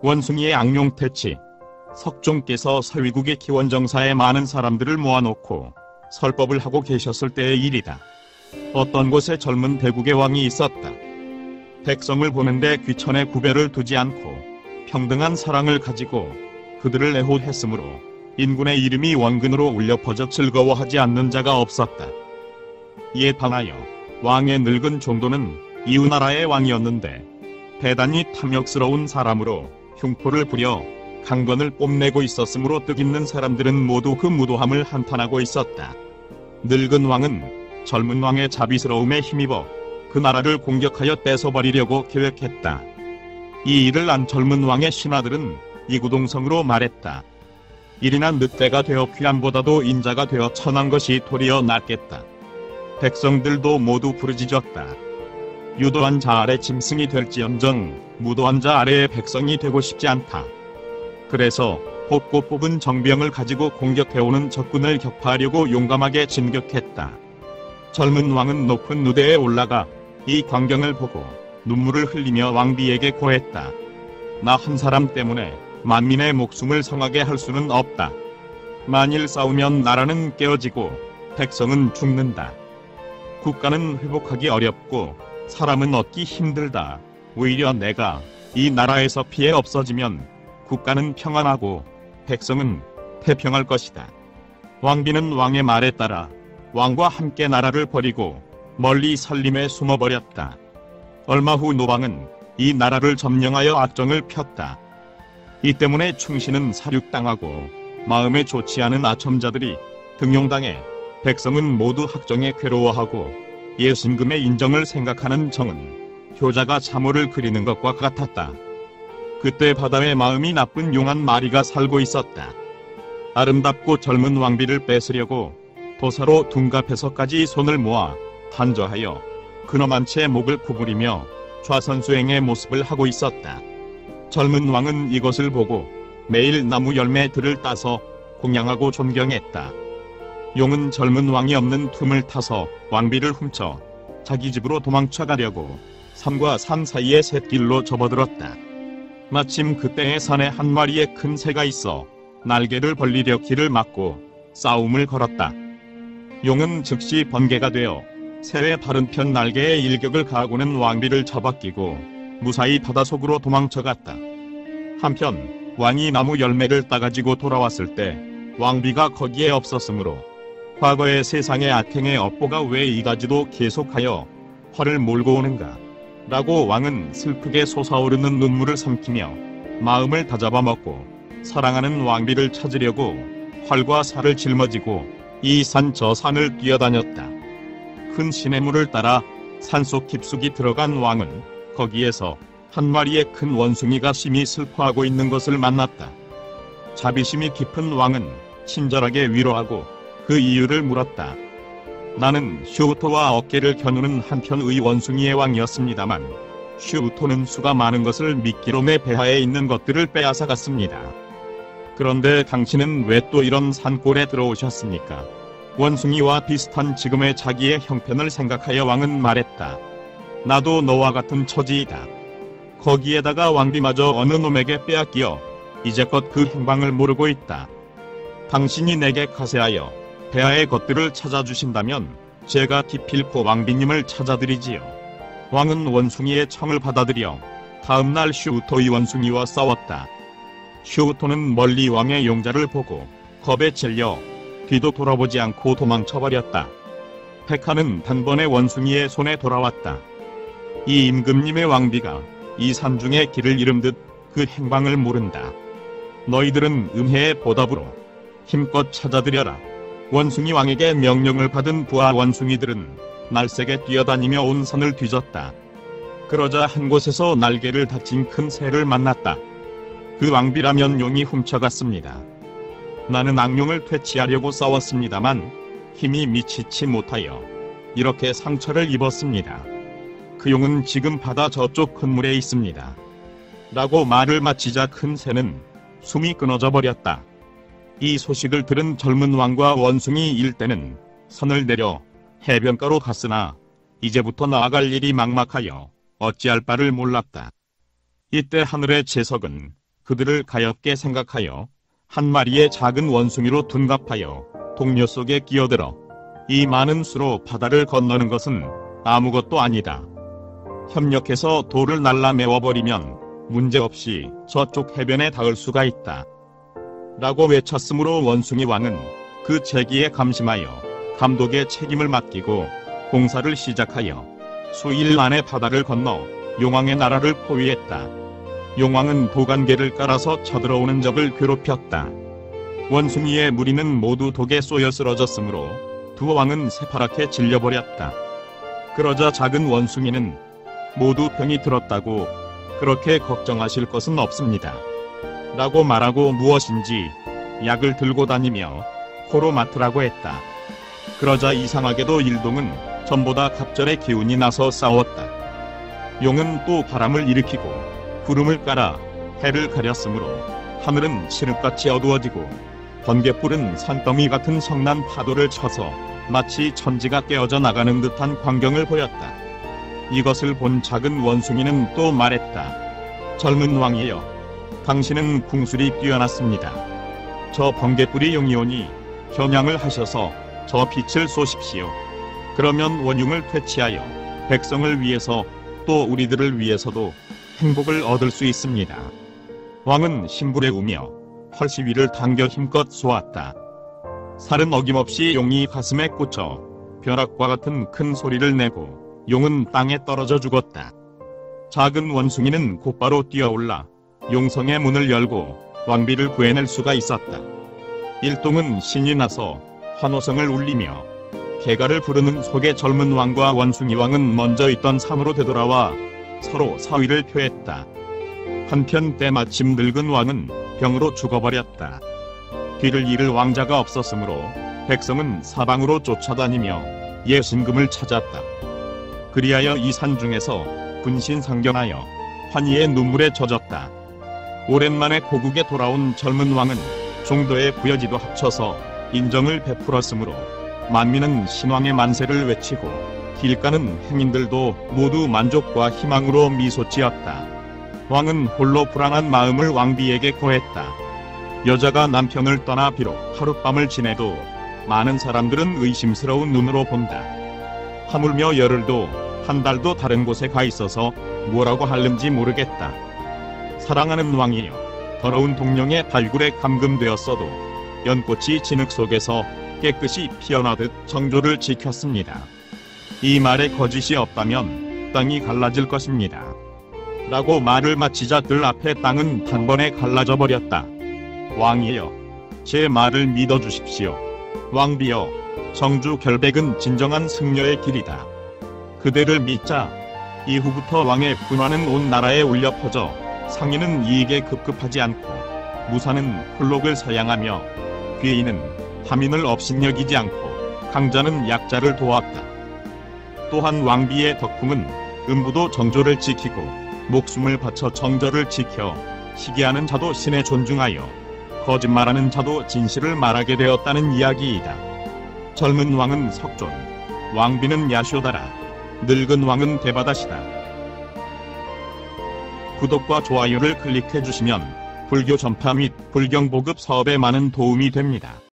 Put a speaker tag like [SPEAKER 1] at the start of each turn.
[SPEAKER 1] 원숭이의 악룡 퇴치. 석종께서 서위국의 기원정사에 많은 사람들을 모아놓고 설법을 하고 계셨을 때의 일이다. 어떤 곳에 젊은 대국의 왕이 있었다. 백성을 보는데 귀천에 구별을 두지 않고 평등한 사랑을 가지고 그들을 애호했으므로 인군의 이름이 원근으로 울려 퍼져 즐거워하지 않는 자가 없었다. 이에 반하여 왕의 늙은 종도는 이웃나라의 왕이었는데 대단히 탐욕스러운 사람으로 흉포를 부려 강건을 뽐내고 있었으므로 뜻있는 사람들은 모두 그 무도함을 한탄하고 있었다. 늙은 왕은 젊은 왕의 자비스러움에 힘입어 그 나라를 공격하여 뺏어버리려고 계획했다. 이 일을 안 젊은 왕의 신하들은 이구동성으로 말했다. 일이나 늑대가 되어 귀함보다도 인자가 되어 천한 것이 도리어 낫겠다. 백성들도 모두 부르짖었다. 유도한 자 아래 짐승이 될지언정 무도한 자 아래의 백성이 되고 싶지 않다. 그래서 뽑고 뽑은 정병을 가지고 공격해오는 적군을 격파하려고 용감하게 진격했다. 젊은 왕은 높은 누대에 올라가 이 광경을 보고 눈물을 흘리며 왕비에게 고했다. 나 한 사람 때문에 만민의 목숨을 상하게 할 수는 없다. 만일 싸우면 나라는 깨어지고 백성은 죽는다. 국가는 회복하기 어렵고 사람은 얻기 힘들다. 오히려 내가 이 나라에서 피해 없어지면 국가는 평안하고 백성은 태평할 것이다. 왕비는 왕의 말에 따라 왕과 함께 나라를 버리고 멀리 산림에 숨어버렸다. 얼마 후 노방은 이 나라를 점령하여 악정을 폈다. 이 때문에 충신은 사륙당하고 마음에 좋지 않은 아첨자들이 등용당해 백성은 모두 학정에 괴로워하고 예순금의 인정을 생각하는 정은 효자가 참호를 그리는 것과 같았다. 그때 바다에 마음이 나쁜 용한 마리가 살고 있었다. 아름답고 젊은 왕비를 뺏으려고 도사로 둔갑해서까지 손을 모아 단저하여 근엄 한 채 목을 구부리며 좌선수행의 모습을 하고 있었다. 젊은 왕은 이것을 보고 매일 나무 열매들을 따서 공양하고 존경했다. 용은 젊은 왕이 없는 틈을 타서 왕비를 훔쳐 자기 집으로 도망쳐가려고 산과 산 사이의 샛길로 접어들었다. 마침 그때에 산에 한 마리의 큰 새가 있어 날개를 벌리려 길을 막고 싸움을 걸었다. 용은 즉시 번개가 되어 새의 바른 편 날개에 일격을 가하고는 왕비를 잡아끼고 무사히 바닷속으로 도망쳐갔다. 한편 왕이 나무 열매를 따가지고 돌아왔을 때 왕비가 거기에 없었으므로 과거의 세상의 악행의 업보가 왜 이가지도 계속하여 화를 몰고 오는가 라고 왕은 슬프게 솟아오르는 눈물을 삼키며 마음을 다잡아 먹고 사랑하는 왕비를 찾으려고 활과 살을 짊어지고 이 산 저 산을 뛰어다녔다. 큰 시냇물을 따라 산속 깊숙이 들어간 왕은 거기에서 한 마리의 큰 원숭이가 심히 슬퍼하고 있는 것을 만났다. 자비심이 깊은 왕은 친절하게 위로하고 그 이유를 물었다. 나는 슈우토와 어깨를 겨누는 한편의 원숭이의 왕이었습니다만 슈우토는 수가 많은 것을 미끼로 내 배하에 있는 것들을 빼앗아 갔습니다. 그런데 당신은 왜 또 이런 산골에 들어오셨습니까? 원숭이와 비슷한 지금의 자기의 형편을 생각하여 왕은 말했다. 나도 너와 같은 처지이다. 거기에다가 왕비마저 어느 놈에게 빼앗기어 이제껏 그 행방을 모르고 있다. 당신이 내게 가세하여 배하의 것들을 찾아주신다면 제가 기필코 왕비님을 찾아드리지요. 왕은 원숭이의 청을 받아들여 다음날 슈우토의 원숭이와 싸웠다. 슈우토는 멀리 왕의 용자를 보고 겁에 질려 뒤도 돌아보지 않고 도망쳐버렸다. 백하는 단번에 원숭이의 손에 돌아왔다. 이 임금님의 왕비가 이 산중에 길을 잃은 듯 그 행방을 모른다. 너희들은 음해의 보답으로 힘껏 찾아들여라. 원숭이 왕에게 명령을 받은 부하 원숭이들은 날쌔게 뛰어다니며 온 산을 뒤졌다. 그러자 한 곳에서 날개를 다친 큰 새를 만났다. 그 왕비라면 용이 훔쳐갔습니다. 나는 악룡을 퇴치하려고 싸웠습니다만 힘이 미치지 못하여 이렇게 상처를 입었습니다. 그 용은 지금 바다 저쪽 큰 물에 있습니다. 라고 말을 마치자 큰 새는 숨이 끊어져 버렸다. 이 소식을 들은 젊은 왕과 원숭이 일대는 선을 내려 해변가로 갔으나 이제부터 나아갈 일이 막막하여 어찌할 바를 몰랐다. 이때 하늘의 재석은 그들을 가엾게 생각하여 한 마리의 작은 원숭이로 둔갑하여 동료 속에 끼어들어 이 많은 수로 바다를 건너는 것은 아무것도 아니다. 협력해서 돌을 날라 메워버리면 문제없이 저쪽 해변에 닿을 수가 있다. 라고 외쳤으므로 원숭이 왕은 그 제기에 감심하여 감독의 책임을 맡기고 공사를 시작하여 수일 안에 바다를 건너 용왕의 나라를 포위했다. 용왕은 도간개를 깔아서 쳐들어오는 적을 괴롭혔다. 원숭이의 무리는 모두 독에 쏘여 쓰러졌으므로 두 왕은 새파랗게 질려버렸다. 그러자 작은 원숭이는 모두 병이 들었다고 그렇게 걱정하실 것은 없습니다. 라고 말하고 무엇인지 약을 들고 다니며 코로 맡으라고 했다. 그러자 이상하게도 일동은 전보다 갑절의 기운이 나서 싸웠다. 용은 또 바람을 일으키고 구름을 깔아 해를 가렸으므로 하늘은 칠흑같이 어두워지고 번갯불은 산더미 같은 성난 파도를 쳐서 마치 천지가 깨어져 나가는 듯한 광경을 보였다. 이것을 본 작은 원숭이는 또 말했다. 젊은 왕이여, 당신은 궁술이 뛰어났습니다. 저 번갯불이 용이오니 겨냥을 하셔서 저 빛을 쏘십시오. 그러면 원흉을 퇴치하여 백성을 위해서 또 우리들을 위해서도 행복을 얻을 수 있습니다. 왕은 심불에 우며 펄시 위를 당겨 힘껏 쏘았다. 살은 어김없이 용이 가슴에 꽂혀 벼락과 같은 큰 소리를 내고 용은 땅에 떨어져 죽었다. 작은 원숭이는 곧바로 뛰어올라 용성의 문을 열고 왕비를 구해낼 수가 있었다. 일동은 신이 나서 환호성을 울리며 개가를 부르는 속에 젊은 왕과 원숭이 왕은 먼저 있던 산으로 되돌아와 서로 사위를 표했다. 한편 때마침 늙은 왕은 병으로 죽어버렸다. 뒤를 이을 왕자가 없었으므로 백성은 사방으로 쫓아다니며 예신금을 찾았다. 그리하여 이 산 중에서 분신상견하여 환희의 눈물에 젖었다. 오랜만에 고국에 돌아온 젊은 왕은 종도의 부여지도 합쳐서 인정을 베풀었으므로 만민은 신왕의 만세를 외치고 길가는 행인들도 모두 만족과 희망으로 미소 지었다. 왕은 홀로 불안한 마음을 왕비에게 고했다. 여자가 남편을 떠나 비록 하룻밤을 지내도 많은 사람들은 의심스러운 눈으로 본다. 하물며 열흘도 한 달도 다른 곳에 가 있어서 뭐라고 하는지 모르겠다. 사랑하는 왕이여, 더러운 동령의 발굴에 감금되었어도 연꽃이 진흙 속에서 깨끗이 피어나듯 정조를 지켰습니다. 이 말에 거짓이 없다면 땅이 갈라질 것입니다. 라고 말을 마치자 들 앞에 땅은 단번에 갈라져 버렸다. 왕이여, 제 말을 믿어주십시오. 왕비여, 정주 결백은 진정한 승려의 길이다. 그대를 믿자. 이후부터 왕의 분화는 온 나라에 울려 퍼져 상인은 이익에 급급하지 않고 무사는 굴록을 사양하며 괴인은 하민을 업신여기지 않고 강자는 약자를 도왔다. 또한 왕비의 덕풍은 음부도 정조를 지키고 목숨을 바쳐 정절을 지켜 시기하는 자도 신에 존중하여 거짓말하는 자도 진실을 말하게 되었다는 이야기이다. 젊은 왕은 석존, 왕비는 야쇼다라, 늙은 왕은 대바다시다. 구독과 좋아요를 클릭해 주시면 불교 전파 및 불경 보급 사업에 많은 도움이 됩니다.